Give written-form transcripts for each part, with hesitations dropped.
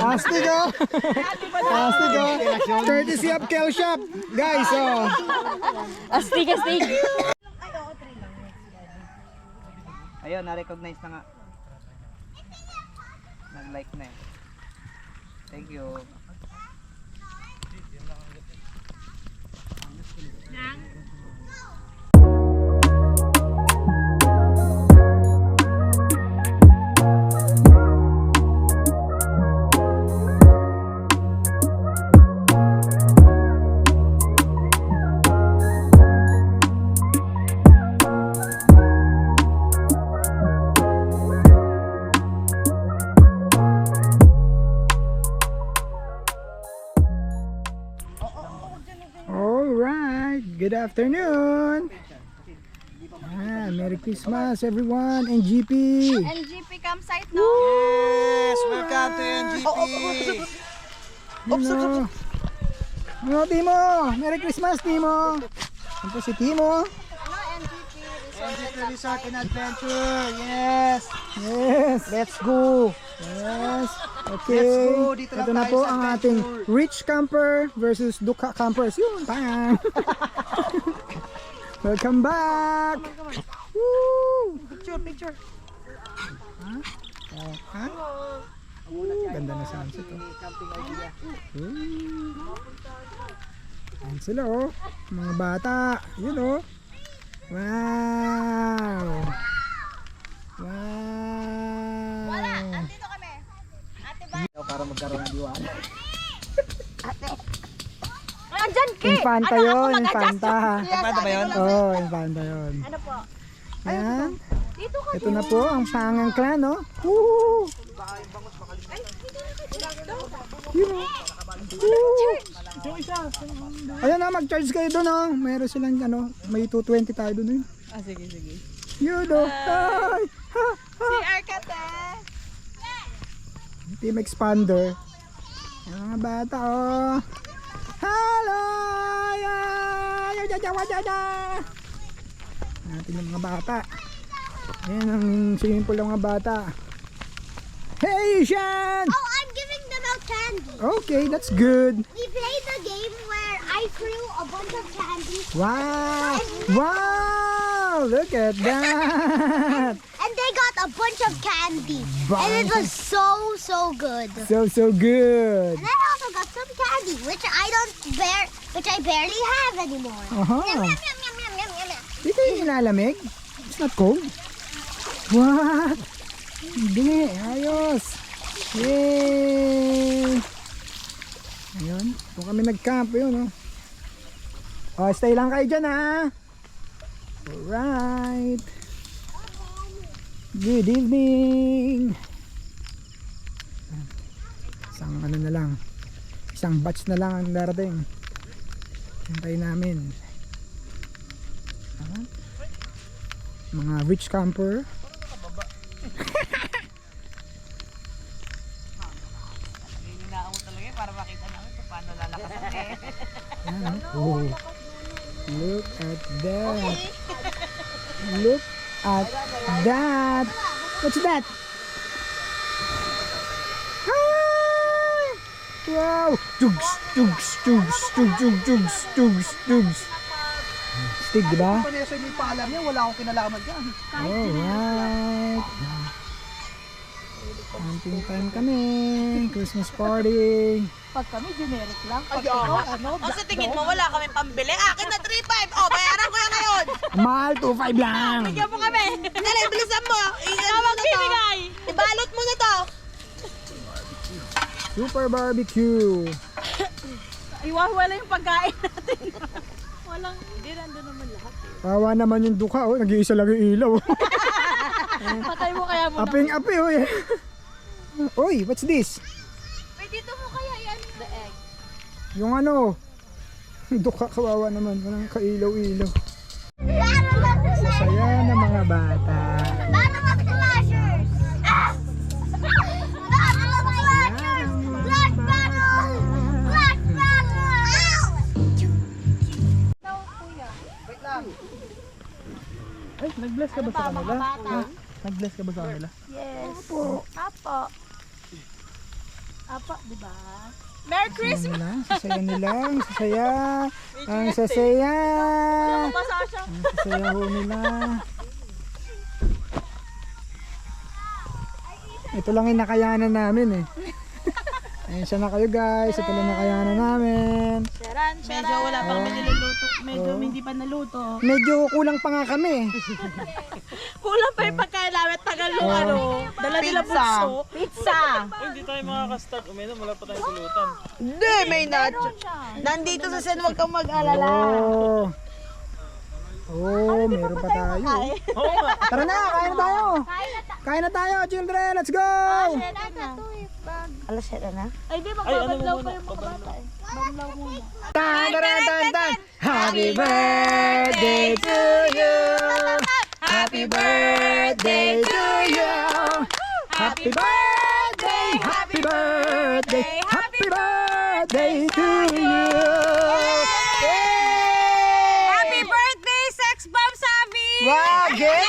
Astig oh. Astig oh. Courtesy of Kel Shop. Guys, oh. Astig. Ayun, na-recognize na nga. Nag-like na eh. Thank you. Alright, good afternoon. Merry Christmas everyone, NGP. NGP campsite, no? Yes, welcome to NGP. Hello. Hello, Timo. Merry Christmas, Timo. Ano po si Timo? NGP Resort and Adventure. Yes. Yes. Let's go. Yes. Okay. Let's go. Dito Ito lang na tayo po sa ang adventure. ating rich camper versus Duka campers. Yun, bang. Welcome back. Woo. Picture. Ha? Ganda na sunset oh. Ayan sila oh. Mga bata. Yun oh. Wow. Wow. Andito kami. Ate ba? Para magkaroon ng diwala. Andyan, Ki! Infanta Ano, ako yun. mag-adjust Infanta. Infanta ba yun? Oo, oh, infanta yun. Ano po? Ayan. Dito ka. Ito na po ang Pangang Clan oh. Woo. Yun oh. Woo. Ayan na, mag-charge kayo doon oh. Meron silang ano, may 220 tayo doon eh. Sige. Yun oh. Ay. Ha. Si Arcate. Team Expander. Yung mga bata oh. Hello! Natin yung mga bata. Ayan ang swimming pool ng mga bata. Hey, Shan! Oh, I'm giving them out candy. Okay, that's good. We played the game where I threw a bunch of candy Wow! Wow! Look at that! and they got a bunch of candy. Wow. And it was so good. So good. And I also got some candy, which I barely have anymore. Aha. Yum, yum, yum, yum, yum, yum, yum, yum. Di kayo nilalamig? It's not cold. What? Hindi. Ayos. Yay! Ayun. Kung kami nag-camp yun, oh. Oh, stay lang kayo dyan, ha? Alright. Good evening. Isang ano na lang. Isang batch na lang ang darating. Hintayin namin. Mga rich camper. Hininaan mo talaga para makita namin kung paano lalakasan eh. Ayan, oh. Look at that. Look at that. What's that? Ah! Wow. Tugs. Stig, diba? Panesa niyo pa alam niya, wala akong kinalaman dyan. Alright. Camping time kami. Christmas party. Pag kami generic lang. Pag Ano? o sa tingin mo wala kami pambili? Akin na 3.5. O, bayaran ko na ngayon. Mahal, 2.5 lang. Bigyan mo kami. Dali, bilisan mo. Ikaw magbibigay. Ibalot mo na to. Super barbecue. Iwawala yung pagkain natin. Walang, hindi nandun naman lahat. Kawa naman yung duka, oh. Nag-iisa lang yung ilaw. Patay mo kaya mo Aping-api, oh. Oy, what's this? Pwede dito mo kaya yan. The egg. Yung ano, duka, kawawa naman. Walang kailaw-ilaw. Sasaya ng mga bata. Battle of Clashers! Battle of Clashers! Clash battle! Clash battle! Ay, nag-bless ka ba sa kanila? Ha? Nag-bless ka ba sa kanila? Yes. Opo. Apo. po. Apa, di ba? Merry Christmas! Sasaya nila, ang sasaya. Ang sasaya. Masasya. Ang sasaya ho nila. Ito lang yung nakayanan namin eh. Ayun siya na kayo guys. Ito lang nakayanan namin. Medyo wala pang niluluto. Medyo hindi pa naluto. Medyo kulang pa nga kami. Kulang pa yung pagkailawit. Tagal nung ano. Dala nila bunso. Pizza! Hindi tayo makaka-start uminom, wala pa tayong sulutan. Hindi, may nacho. Nandito sa Sen, huwag kang mag-alala. Oh. Oh, meron pa tayo. Tara na, kain na tayo. Kain na tayo, children. Let's go. Alas 7 na? Ay, di, magbabadlaw pa yung mga bata eh. Bablaw muna. Tan, tan, tan, tan. Happy birthday to you. Happy birthday to you. Happy birthday, happy birthday, happy birthday to you. Happy birthday, Sex Bomb Sabi! Wow, get.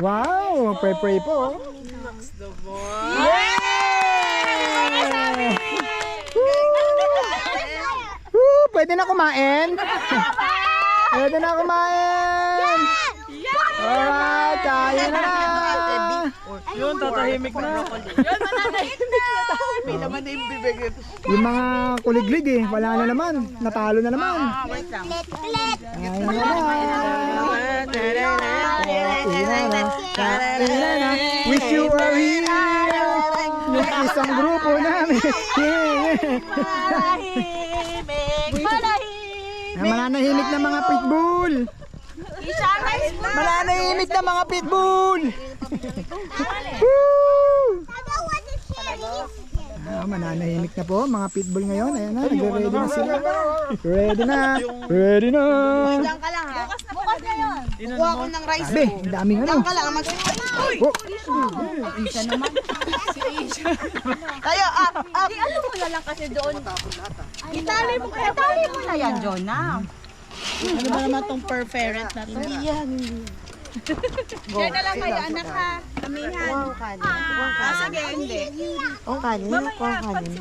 Wow, pray po. Yay! Woo, pwede na kumain? Pwede na kumain. Alright, kaya na. Yun, tatahimik na. May naman na yung bibig. Yung mga kuliglig eh, wala na naman. Natalo na naman. Kaya na naman. Wish you were here. Yung isang grupo namin. Mananahimik na mga pitbull. Mananahimik na mga pitbull. Woo! Mananahimik na po mga pitbull ngayon. Ayan na, nagre-ready na sila. Ready na. Ready na. Diyan ka lang ha. Bukas na yun. Kukuha ko ng rice Be, bowl. ang daming ano. Diyan ka lang. Oh. Tayo, up, up. Ano mo na lang kasi doon? Itali mo na yan, Jonah. Ano ba naman tong per parent na to? Hindi yan, hindi. Diyan na lang kayo, anak ha. Amihan. Kuha ko kanin. Sige, hindi. Kuha kanin. Kuha kanin.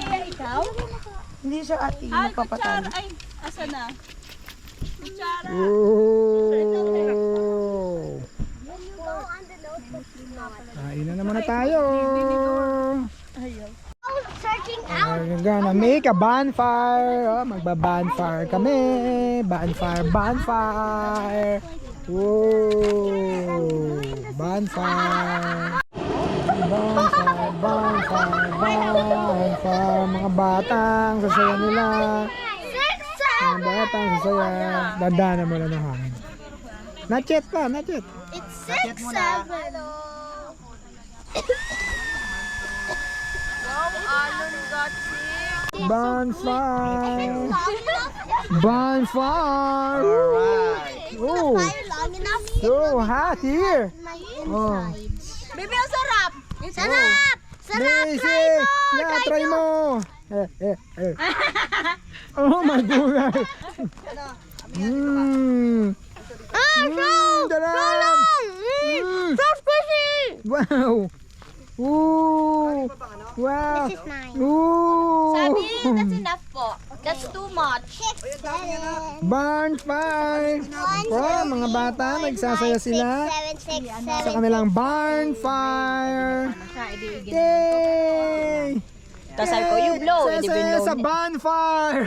Kaya ikaw? Hindi siya ate, Kutsara. magpapatalo. Ay, asa na? Kutsara. Oh. Kain na naman na tayo. Searching out. We're gonna make a bonfire. Oh, magba-bonfire kami. Bonfire, bonfire. Whoa! Bonfire. Bonfire, bonfire, bonfire. Mga batang sasaya nila. Mga batang sasaya. Dadaanan mo lang ng hangin. Not yet pa, not yet. It's 6-7. Bonfire. Bonfire. Oh, Fire long enough. so hot here. Oh. Baby, ang sarap! Sarap! Sarap! Daisy! Yeah, try mo! Oh my God! Mmm! Sarap! So squishy! Wow! Ooh! Wow! This is mine. Ooh! Sabi, that's enough po. That's too much. 6-7. Bonfire! Oh, mga bata, nagsasaya sila 6-7, 6-7. sa kanilang bonfire! Yay! Tapos sabi ko, you blow. Hindi Sasaya blow sa niya. bonfire!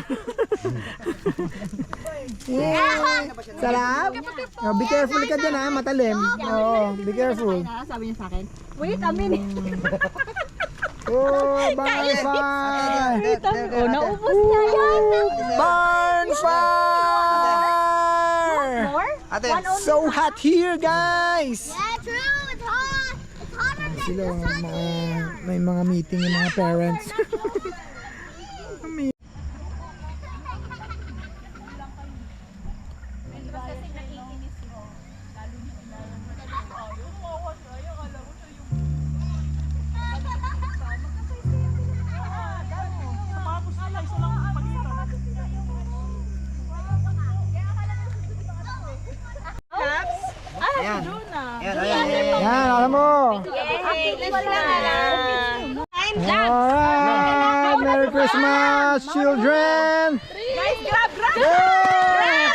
Yay! Sarap! Oh, be careful ka dyan ha, matalim. Oo, be careful. Sabi niya sa akin, wait a minute. Oh, bonfire! Oh, naubos niya yan. Bonfire! Ate, So hot here, guys! Yeah, true. It's hot. It's hotter than Sila, the sun here. may mga meeting yung mga parents. Ay, doon na. Ayan, ayan, Alright, Merry Christmas, children! Guys, grab! Yeah!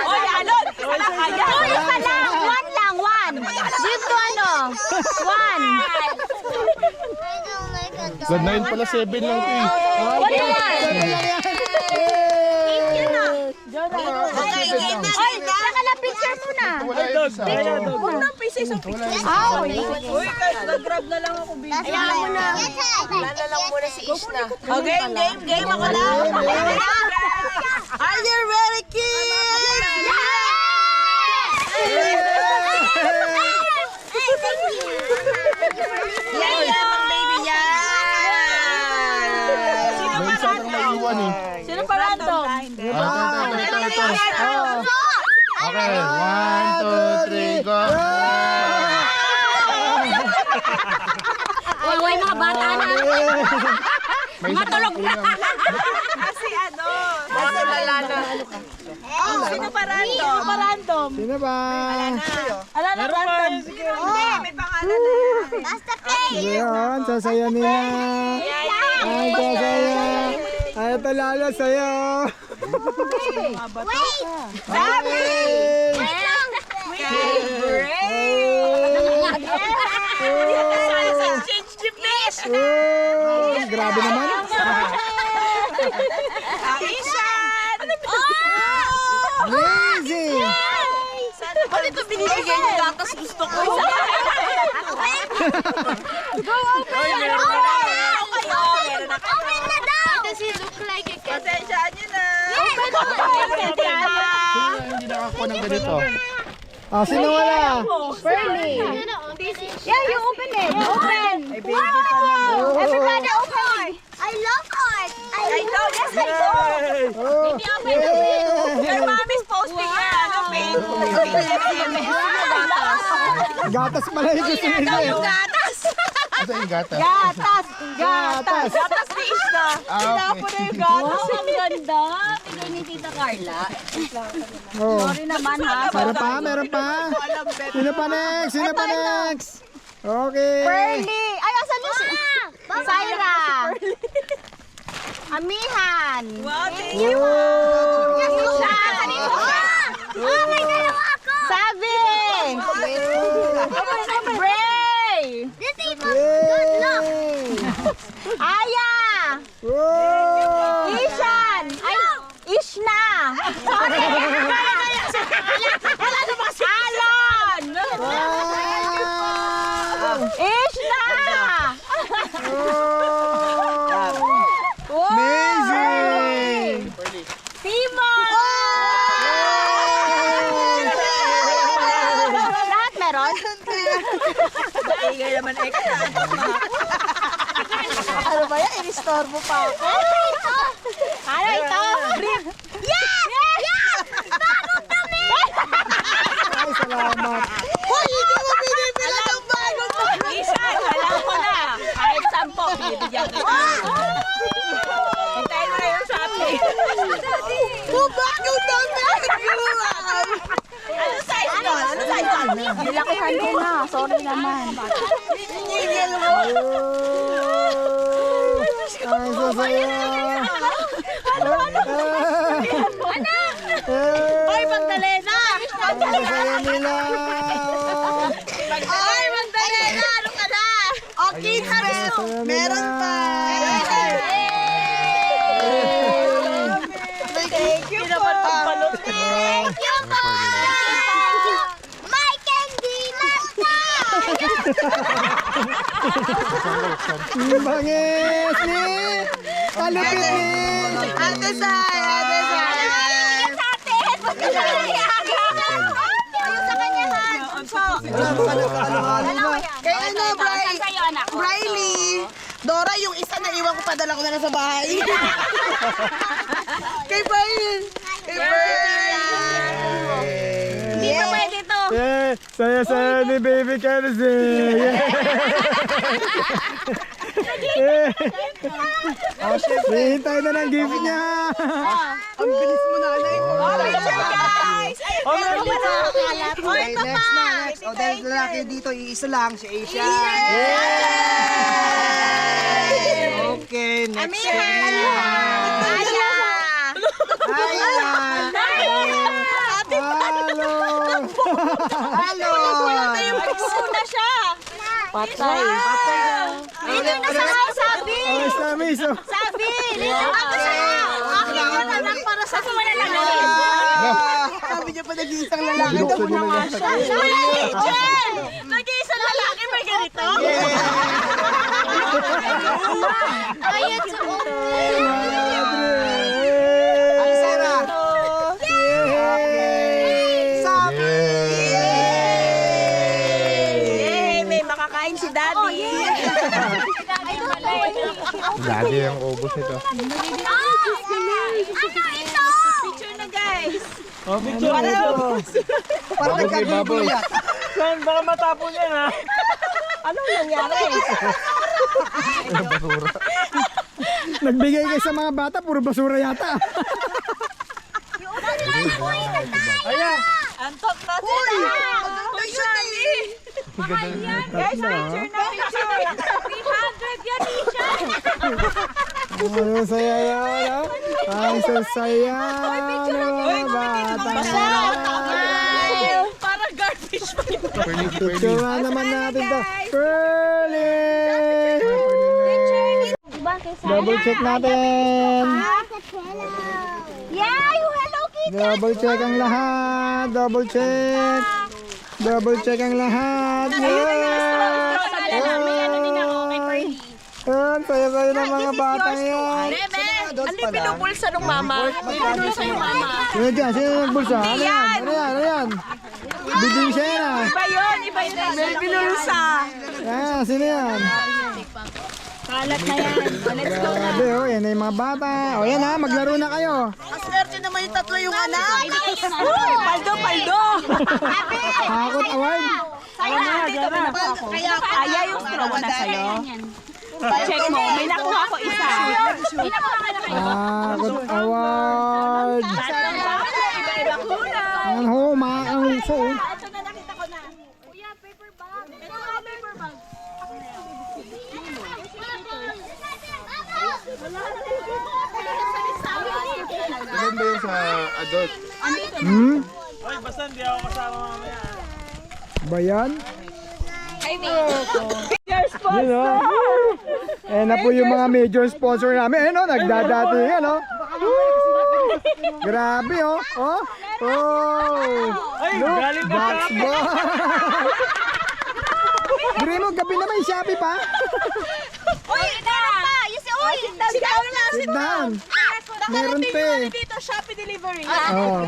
Oy, alon! Isa lang kaya! Isa lang. One lang. One. Dito ano? One. Sa 9 pala 7 lang ito eh. Ay, saka na picture muna. Wala yung isa. Unang piso isang piso. Uy, guys, nag-grab na lang ako, baby. Ayaw mo na. Lala lang muna si Ishna. Oh, game. Ako na. Are you ready, kids? Yeah, pang baby yan. May isa lang naiwan eh. Sino pa random? Ito. Okay, 1, 2, 3, go! Uy, mga bata na. Matulog na! Kasi ano? Kasi lalala. Sino pa random? Sino ba? Ala na random. Hindi, may pangalan na yan. Basta play. Yun, sasaya nila. Ay, sasaya. Ay, ito lalo sa'yo. Wait. Wait lang. Change the place. Oh, grabe naman. Ishan! Amazing. Ba't ito binibigay niyo gatas gusto ko? Open na daw. Does it look like a cat? Pasensyaan nyo na. Hindi nakakuha ng ganito. Ah, sino wala? Yeah, you open it. Open. Wow. Everybody open. I love art. I know, yes, I know. Oh, Your mom is posting ano, gatas pala yung gusto nila. gatas. Asa yung gatas? Gatas. Gatas ni Ishna. Ah, Ako na yung gatas. Ang ganda. Bigay ni Tita Carla. Oh. Sorry naman ha. Meron pa. Sino pa next? Okay. Pearly. Ay, asan yung Syra? Amihan. Wow, thank you. Oh. Oh my God, ako! Sabi! Bray! This is good luck! Aya! Oh. Ishan! Ay, Ishna! Sorry! Wala na ba si Alon! Ishna! Oh. Amazing. Timon! Lahat meron? Ingay naman extra. Ano ba yan? In-store mo pa ako? Ano ito? Yes! Yes! Bagong damit! Ay, salamat. Hoy, hindi mo binibila ng bagong damit! Ishan, alam ko na. Kahit 10, binibigyan ko. Hintayin mo na yung shopping. Bagong damit! Ano size nun? Ano size nun? Nilakihan ko na. Sorry naman. Nigil mo! Ay, sasaya. Hoy, Magdalena! Sasaya nila. Ay, Magdalena! Ano ka na? O, kids, meron pa! Thank you po! Thank you po! My candy Bangis ni. Kalupit ni. Ate Sai! Ate Sai! Kaya ano, Briley? Dora, yung isa na iwan ko, padala ko na lang sa bahay. Kay Brian! Kay Brian! Hindi pa pwede to. Yeah, saya-saya ni Baby Kenzie. Yeah. Hihintay na ng gift niya. Ang bilis mo na, Anay. Oh, picture guys! Ay, Okay, next na, next. O, dahil lalaki dito, iisa lang, si Asia. Okay, next. Hello! Una siya. Patay. Leader na sa sabi. Sabi. Okay mo na lang para sa Sabi niya pa nag-iisang lalaki. Nag-iisang lalaki, may ganito? Ayun sa Alisera! Yay! May makakain si Daddy. Lagi ang ubos ito. Ano ito? Picture na, guys. Oh, picture. Para nagkagulo yan. Saan? Baka matapon yan ha. Nagbigay kayo sa mga bata, puro basura yata. Ayan. Antok na sila. Guys, picture na, picture. 300 yan, Isha. Ang saya yan, ang sasaya ng mga bata. Parang garbage pa yun. Picturean naman natin to. Pearly! Double check natin. Yeah, you Hello Kitty. Double check ang lahat. Double check. Double check ang lahat. Yan, saya-saya ng mga bata yan. Ano yung pinupulsa ng mama? Pinupulsa yung mama. Sino dyan? Sino yung bulsa? Ano yan? Ano yan? Ano yan? Biding siya yan ah. Iba yun, iba yun. May pinulsa. Ah, sino yan? Kalat na yan. Let's go na. Grabe oh, yan na yung mga bata. O yan ha, maglaro na kayo. Ang swerte naman yung tatlo yung anak. Paldo, paldo. Hakot award. Kaya yung straw na sa'yo. Check mo, may nakuha ko isa. Hakot award. Iba-iba kulay. Ano, makakahuso oh. Ito na nakita ko na. Kuya, paper bag. Ito nga, paper bag. Ilan ba yung sa adult? Hmm? Ay, basta hindi ako kasama mamaya. Ba yan? Your sponsor. Yun oh. Eh na po yung mga major sponsor namin. Eh no, nagdadati yan oh. Grabe oh. Oh. Oh. Ay, Look, galing ka Box sa Boy. Dire mo, gabi na may Shopee pa. Uy, meron pa. You see, uy. Sit down na. Sit down. Meron pa eh. Dito, Shopee delivery. Oh.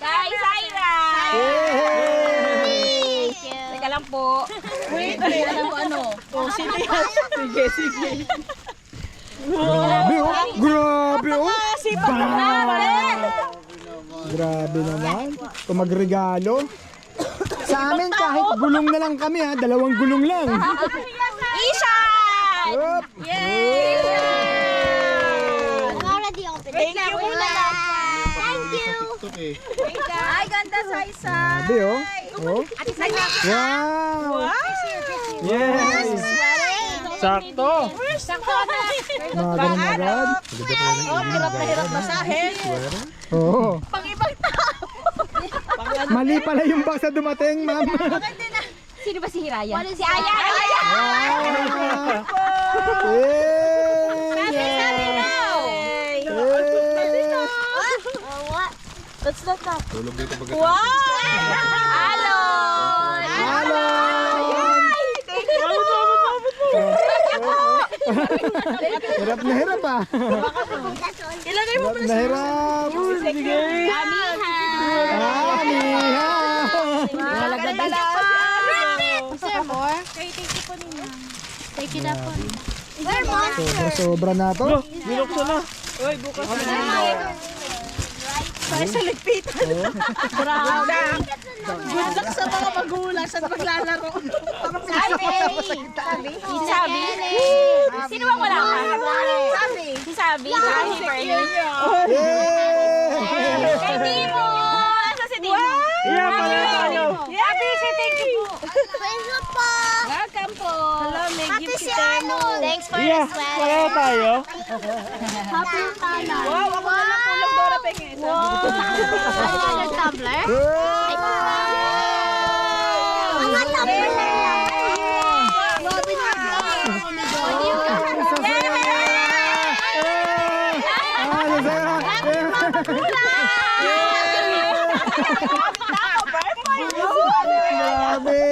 Guys, Ira. Yay! Teka lang po. Wait, alam ko ano. Oh, sige. Sige. Grabe oh. Grabe oh. Sipag na. Grabe naman. Kung magregalo. Sa amin kahit gulong na lang kami ha. 2 gulong lang. Isha! Up. Yay! Already open. Thank you muna. Thank you. Ay, ganda sa isa. Grabe oh. Oh. Wow. Yes. Sakto. Magandang. Oh, hirap na hirap masahin. Oo. Pang ibang tao. Mali pala yung box na dumating, ma'am. Sino ba si Hiraya? Si Aya. That's not that. Wow! Alon! Alon! Thank you. Hirap na hirap ah. Ilagay mo Hirap na hirap. sige. Amiha. Nalagdadala pa. Sir, more? Take it up on. Where more? Sobra na to. Binuksan na. Uy, bukas na. Tayo sa ligpitan. Grabe. Good luck sa mga magulang sa maglalaro. Sabi. Sino bang wala ka? Sabi. Si Sabi. Si Fernie. Yay! Kay Timo. Asa si Timo? thank you po. Thank you po. Welcome po. Hello, may Happy gift si si Temo. ano. Thanks for Yeah, the sweater. pareho tayo. Happy Tana. Wow, ako na lang kulang Dora Pengin isa. Wow. Tumbler? Mga tumbler na lang. Grabe!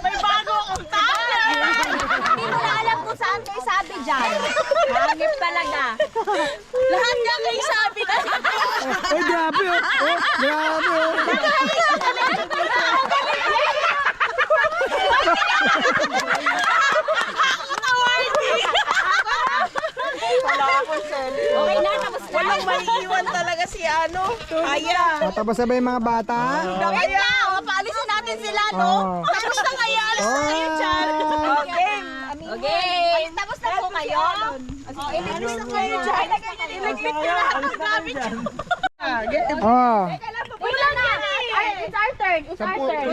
May bago akong tumbler. Hindi mo na alam kung saan kayo sabi dyan. Hangip talaga. Lahat niya kayo sabi na. Ay, grabe oh! Oh, grabe oh! Okay na, tapos na. Walang maiiwan talaga si ano. Aya. Tapos sabay yung mga bata. Wait lang, paalisin natin sila, no? Oh. Tapos na kaya, alis na kayo dyan. Okay. Okay. Tapos na po kayo. Alis na kayo dyan. Iligpit nyo lahat ng gamit. Oh. Wala na. It's our turn. It's our turn.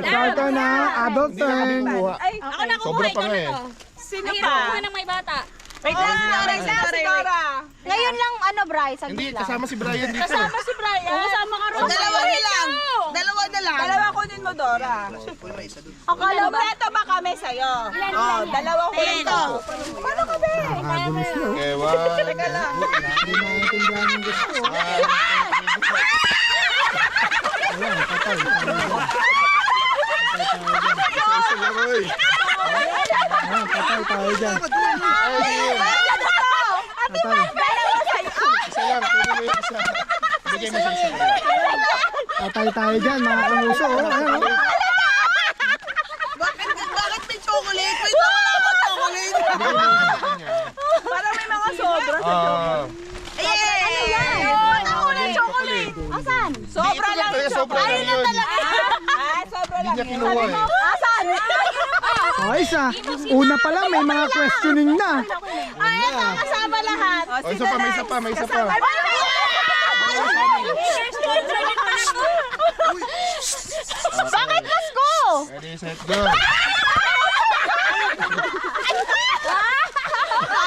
Sarto na, adult turn. Ay, ako na Sobra pa nga eh. Sino pa? ng may bata. Wait lang, si Dora. Ngayon lang, ano, Bryce, Hindi, saglit lang. kasama si Brian dito. Kasama si Brian. Kasama ka rin. Dalawa na lang. Dalawa na lang. Dalawa kunin mo, Dora. Akala ba? Kompleto ba kami sa'yo? Oh, dalawa kunin mo. Paano kami? Ewa. Teka lang. Hindi maintindihan yung gusto. Ayan, patay. Isa lang, oy. Ayan, patay tayo dyan. Patay. Isa lang, pwede mo yung isa. Bigyan mo sa isa. Patay tayo dyan, mga kamuso. Oh. Ayan, oh. Bakit may chocolate? Wait lang, wala akong chocolate. Parang may mga sobra. Ano yan? Ako na chocolate. Asan? Sobra lang Kaya yung sobra lang chocolate. yun. Sobra Hindi lang niya yun. kinuha eh. Asan? Ayos ah. Una pa lang, may mga questioning na. Ay, ito kasama lahat. O, isa pa, may isa pa, may isa pa. Bakit Pasko? Ready, set, go.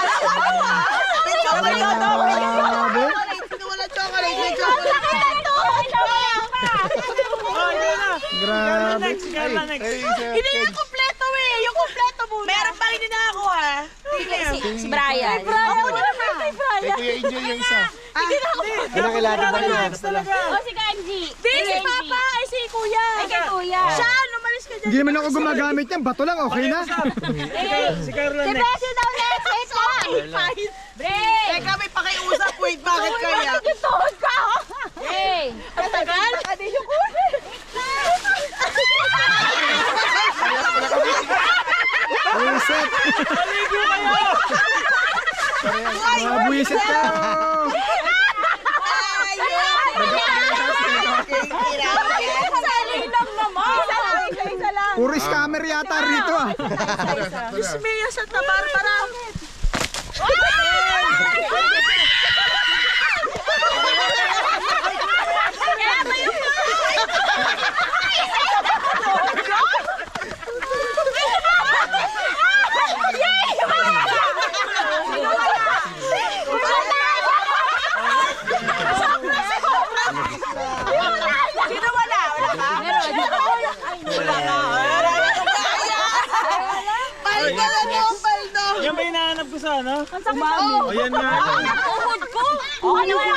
May chocolate. Grabe. Sino wala chocolate? May chocolate. Grabe. Next, Carla next. Ay, isa. Hindi yung kompleto eh. Yung kompleto muna. Meron pa hindi na ako ha. Si Brian. Ako na lang kay Kay Brian. Kuya Angel yung isa. Kinakilala ba yun? O si Kanji. Di, si Papa. Ay, si Kuya. Ay, kay Kuya. Siya, lumalis ka dyan. Hindi naman ako gumagamit yan. Bato lang, okay na. Si Carla Si next. Bessie daw next. Wait lang. Break. Teka, may pakiusap. Wait, bakit kaya? Tuhod ka. Hey. Katagal? Adi yung kunin. Buwisit. Mga buwisit ka. Saling lang naman. Isa lang. Puro scammer yata rito ah. Diyos mio, Santa Barbara. Sino wala? Wala ka? Meron. Wala ka. Paldo na mo, paldo. Yan ba hinahanap ko sa ano? Umami. O yan nga. Tuhod ko. Okay naman.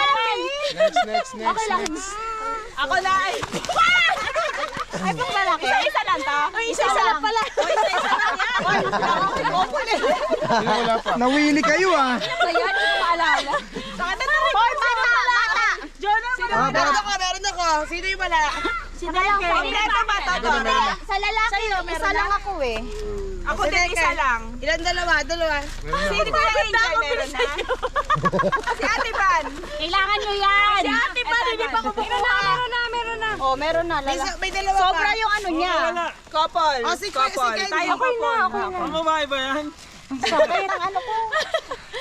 Next. Ako na ay. Ay, pag malaki. Isa lang to. Ay, isa lang pala. Isa lang yan. Sino wala pa? Nawili kayo ah. Ayan, hindi ko maalala. Hoy, bata. Jonah, Meron ako. Sino yung wala? Sino lang ko? kompleto ba to, Dora? Sa lalaki, isa lang ako eh. Ako din isa lang. Ilan dalawa? Sino ba yung Angel? Meron na? Si Ate Van. Kailangan nyo yan. Si Ate Van, hindi pa ko bukuha. Meron na. Oh, meron na. May dalawa pa. Sobra yung ano niya. Wala. Couple. Oh, si couple. Kenji. Tayo Okay na, couple. okay na. Ang babae ba yan? Sakit ang ano ko.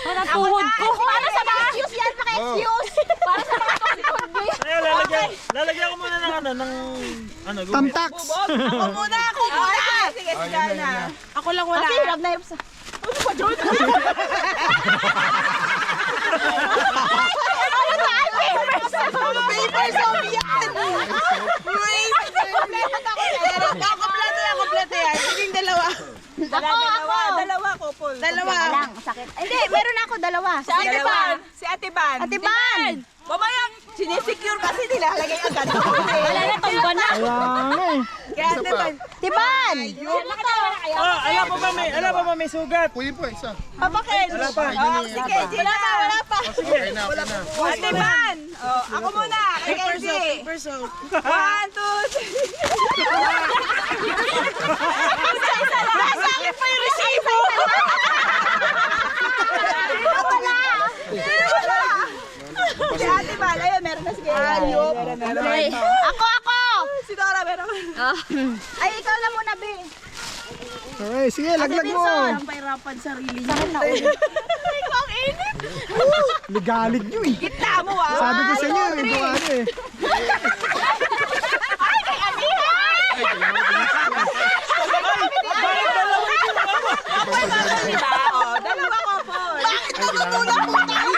Parang tuhod ko. Para sa mga excuse yan, paka-excuse. Para sa mga tuhod ko. Kaya lalagyan ko muna ng ng ano, gumi. Tamtax. Ako muna! Sige, Oh, sige yan, yan, na. yan. Ako lang wala. Kasi hirap na hirap sa... Paper soap yan! Wait! Kompleto yan. Sige, dalawa. Dalawa, couple. Dalawa. Lang, sakit. Hindi, meron ako dalawa. Si Ate Ban. Si Ate Ban. Ate Ban! Mamaya, sinisecure kasi nilalagay agad. Wala na, tumba na. Wala nga eh. Kaya Ate Ban. Tiban! Oh, alam pa ba may sugat? Pwede po, isa. Papakin. Wala pa. Sige, wala pa. Okay na, okay na. Ate Ban. Oh, ako muna. Kay Kenzie. 1, 2, 3. Nasa akin pa yung resibo. Si Ate Ban. Ayun, meron na sige. Ayop. Ako! Si Dora, meron. Ay, ikaw na muna, Be. Okay, sige, laglag mo. Pahirapan sarili niya. Sakit na ulo. Ang init. Ligalig nyo eh. Gitna mo ah. Sabi ko sa inyo, yung buka ano eh. Dalawa ko po. Bakit natutulak mo tayo?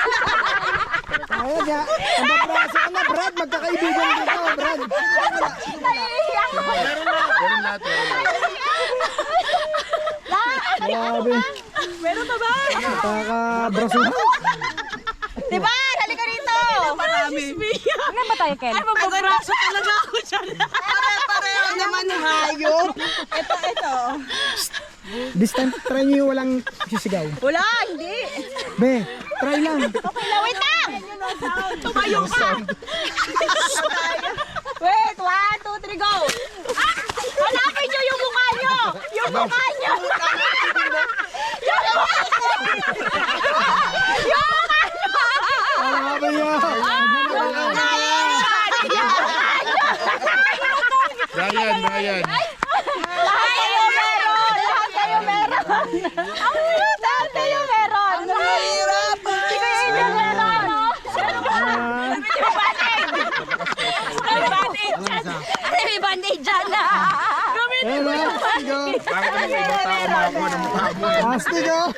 Kaya niya, ang babraso ka na, Brad. Magkakaibigan dito, Brad. Meron lahat, Grabe. Meron pa ba? Nakakabrasuhan. Diba? Halika rito! Marami. Ano ba tayo, Ken? Ay, mababraso talaga ako dyan. Pare-pareho naman hayop. Ito. This time, try nyo yung walang sisigaw. Wala, hindi. Be, try lang. Okay na, wait lang! Tumayo ka. Wait, 1, 2, 3, go! Ah! Hanapin nyo yung mukha nyo! Yung mukha nyo! Yung mukha nyo! Yung mukha nyo! Hanapin nyo. Brian, Brian. Lahat kayo meron! Lahat kayo meron! Lahat kayo meron! Hirap. Sige, yun meron! May bandage dyan na! Ayan na, go. Bakit ang ibang tao makakuha ng mukha mo? Astig oh.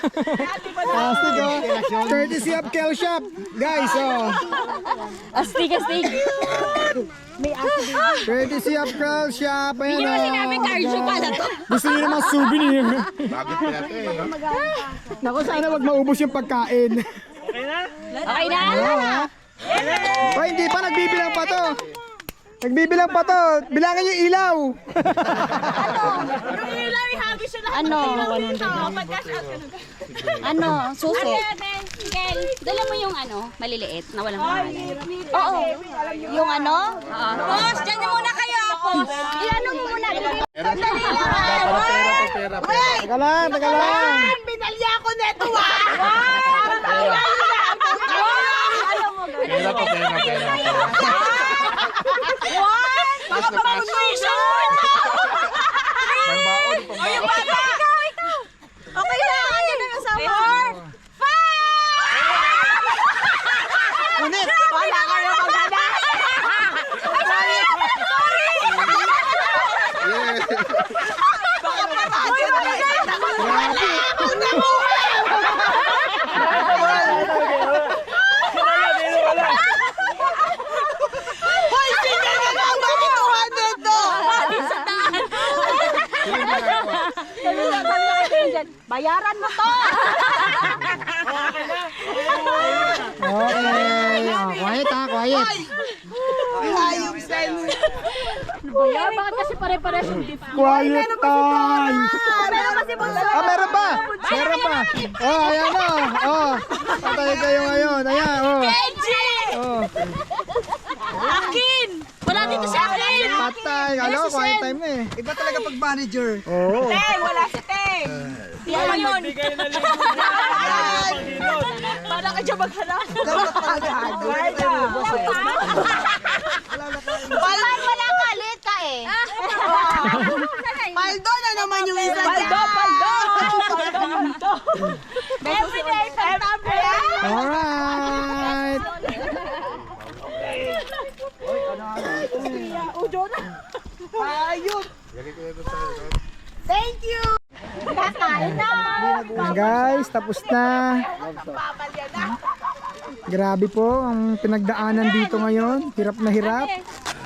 Astig oh. Courtesy of Kel Shop. Guys, oh. Astig, astig! Courtesy of Kel Shop. Ayan Hindi mo oh. sinabi cardio pala to. Gusto niyo naman souvenir. Bakit kaya ito eh, no? Naku, sana wag maubos yung pagkain. Okay na? Okay na? Oo, ha? Hoy, hindi pa. Nagbibilang pa to. Nagbibilang pa to. Bilangin yung ilaw. Ano? Ano? Susi? Dala mo yung ano, maliliit na walang pangalan. Oo. Yung ano? Boss, dyan na muna kayo. Iano mo muna. Dali lang. Pera. Taga lang, taga lang. Binalya ko neto ah. Pera pa, pera. Baka pang-tuition. Pambaon, pambaon. Okay na. Yan ang kasama. 4, 5. Ngunit, wala kayo maghanap. Yes. Baka patatsin na isa na ko. Hoy, sige na lang. Bakit 200 to? Bayaran mo to! Okay. Oh, quiet ha, quiet. Hayop sa'yo. Bayar, bakit kasi pare-pares yung gift? Quiet time. Meron kasi bunso. Ah, meron pa. Meron pa. Oh, ayan o. Oh. Patay kayo ngayon. Ayan, oh. Oh. Akin! Wala dito sa akin! Patay. Alam ko, quiet time na eh. Iba talaga pag manager. Oo. Teng, wala si Teng. Yan yun! Bigay na libo. Pangilot. Para ka dyan maghanap. Dapat talaga. Walang wala ka, late ka eh. Paldo na naman yung isa Paldo, dyan. paldo! Everyday, September. Alright. Thank you! Ayan guys, tapos na. Grabe po ang pinagdaanan dito ngayon. Hirap na hirap.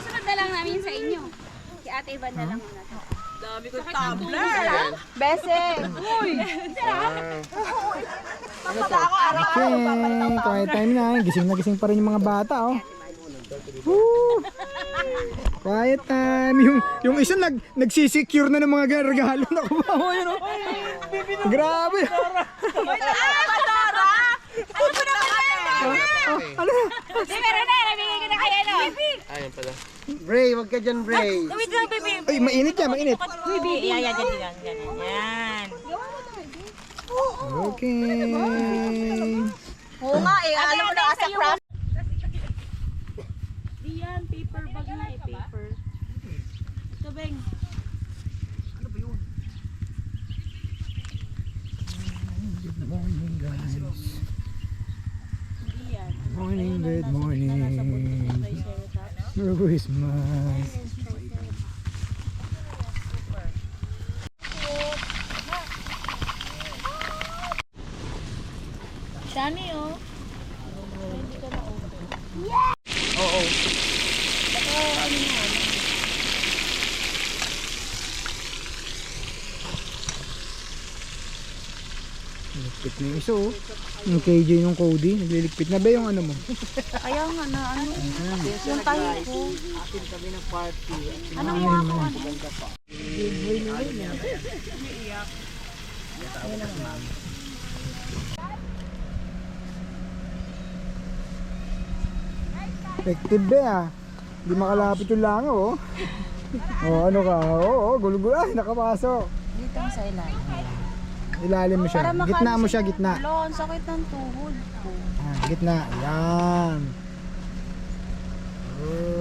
Sunod na lang namin sa inyo. Si Ate Ivan na lang muna. Okay, quiet time na. Gising na gising pa rin yung mga bata, oh. Woo! Quiet time. Yung isa nagsisecure na ng mga regalo na kumawa yun, oh. Grabe. Ano? Di, meron na. Nabigay ko na kayo, no? Ayun pala. Bray, wag ka dyan, Bray. Wait lang, baby. Ay, mainit yan, mainit. Yan. Okay. Oo nga eh, alam mo na asa craft. Diyan, paper bag na eh, paper. Ito, Beng. Morning, good morning. Merry Christmas. Dami, oh. Ligpit na yung isa, oh. Yung KJ ng Cody, nagliligpit na ba yung ano mo? Kaya nga na, ano. Yung tayo ko. Effective ba ah? Hindi makalapit yung langaw, oh. Oh, ano ka? Oo, gulo-gulo. Ay, nakapasok. Dito sa ilalim. Ilalim mo siya. Gitna mo siya, gitna. Wala, ang sakit ng tuhod ko. Ah, gitna. Ayan. Oh.